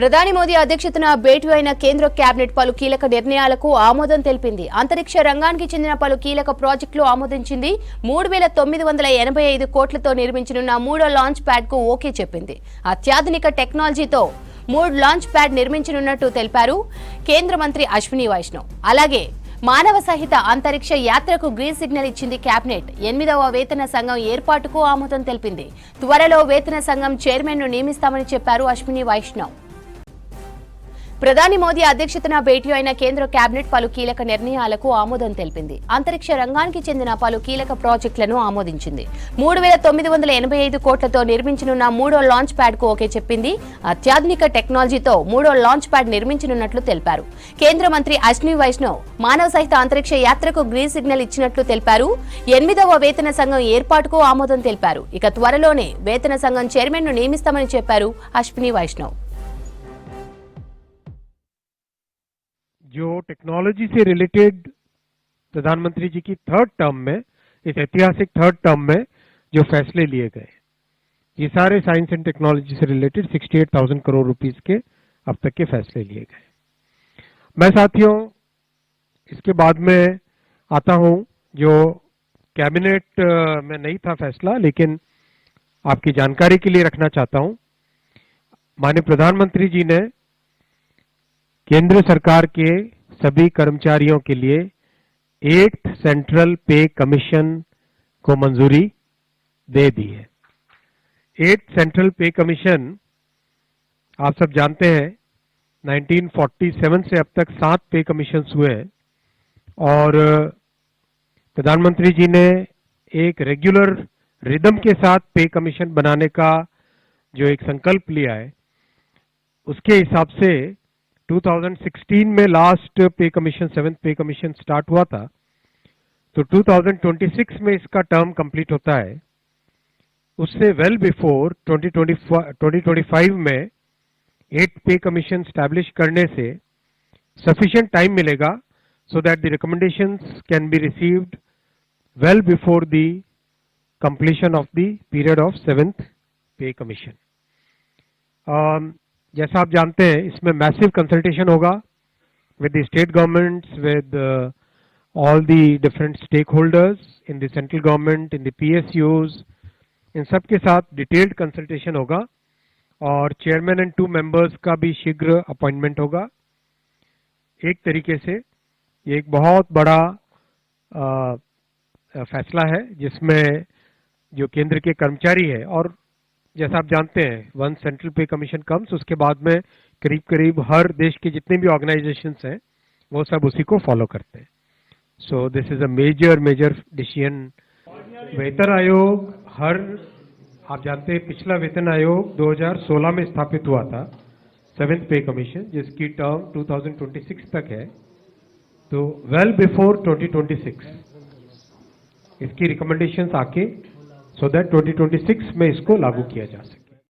ప్రధాని మోదీ అధ్యక్షతన భేటీ అయిన కేంద్ర కేబినెట్ పలు కీలక నిర్ణయాలకు ఆమోదం తెలిపింది. అంతరిక్ష రంగానికి చెందిన పలు కీలక ప్రాజెక్టులు ఆమోదించింది. 3985 కోట్లతో నిర్మించనున్న మూడో లాంచ్ ప్యాడ్ కు ఓకే చెప్పింది. అత్యాధునిక టెక్నాలజీతో 3 లాంచ్ ప్యాడ్ నిర్మించనున్నట్టు తెలిపారు కేంద్ర మంత్రి అశ్విని వైష్ణవ్. అలాగే మానవ సహిత అంతరిక్ష యాత్రకు గ్రీన్ సిగ్నల్ ఇచ్చింది కేబినెట్. 8వ వేతన సంఘం ఏర్పాటుకు ఆమోదం తెలిపింది. త్వరలో వేతన సంఘం చైర్మన్ ను నియమిస్తామని చెప్పారు అశ్విని వైష్ణవ్. ప్రధాని మోదీ అధ్యక్షతన భేటీ అయిన కేంద్ర కేబినెట్ పలు కీలక నిర్ణయాలకు ఆమోదం తెలిపింది. అంతరిక్ష రంగానికి చెందిన పలు కీలక ప్రాజెక్టులను ఆమోదించింది. 3985 కోట్లతో నిర్మించనున్న మూడో లాంచ్ ప్యాడ్ కు ఓకే చెప్పింది. అత్యాధునిక టెక్నాలజీతో మూడో లాంచ్ ప్యాడ్ నిర్మించనున్నట్లు తెలిపారు కేంద్ర మంత్రి అశ్విని వైష్ణవ్. మానవ సహిత అంతరిక్ష యాత్రకు గ్రీన్ సిగ్నల్ ఇచ్చినట్లు తెలిపారు. 8వ వేతన సంఘం ఏర్పాటుకు ఆమోదం తెలిపారు. ఇక త్వరలోనే వేతన సంఘం చైర్మన్ ను నియమిస్తామని చెప్పారు అశ్విని వైష్ణవ్. जो टेक्नोलॉजी से रिलेटेड प्रधानमंत्री जी की थर्ड टर्म में, इस ऐतिहासिक थर्ड टर्म में जो फैसले लिए गए, ये सारे साइंस एंड टेक्नोलॉजी से रिलेटेड 68,000 करोड़ रुपीस के अब तक के फैसले लिए गए। मैं साथियों इसके बाद में आता हूं जो कैबिनेट में नहीं था फैसला, लेकिन आपकी जानकारी के लिए रखना चाहता हूं। माननीय प्रधानमंत्री जी ने केंद्र सरकार के सभी कर्मचारियों के लिए 8th सेंट्रल पे कमीशन को मंजूरी दे दी है। 8th सेंट्रल पे कमीशन आप सब जानते हैं 1947 से अब तक 7 पे कमीशन हुए हैं और प्रधानमंत्री जी ने एक रेगुलर रिदम के साथ पे कमीशन बनाने का जो एक संकल्प लिया है, उसके हिसाब से 2016 में लास्ट पे commission 7th pay commission start हुआ था, तो 2026 में इसका टर्म कंप्लीट होता है। उससे वेल बिफोर 2025 में 8th पे कमीशन स्टैब्लिश करने से सफिशिएंट टाइम मिलेगा so that the recommendations can be received well before the completion of the period of 7th pay commission. जैसा आप जानते हैं इसमें मैसिव कंसल्टेशन होगा with the state governments, with all the different stakeholders in the central government, in the PSUs, in सब के साथ detailed consultation होगा और चेयरमैन एंड 2 मेंबर्स का भी शीघ्र अपॉइंटमेंट होगा। एक तरीके से ये एक बहुत बड़ा फैसला है जिसमें जो केंद्र के कर्मचारी है, और जैसा आप जानते हैं वन सेंट्रल पे कमीशन कम्स, उसके बाद में करीब करीब हर देश के जितने भी ऑर्गेनाइजेशंस हैं वो सब उसी को फॉलो करते हैं। So this is a major decision. वेतन आयोग आप जानते हैं पिछला वेतन आयोग 2016 में स्थापित हुआ था, 7th पे कमीशन, जिसकी टर्म 2026 तक है। तो वेल बिफोर 2026 इसकी रिकमेंडेशंस आके सो दैट 2026 में इसको लागू किया जा सके।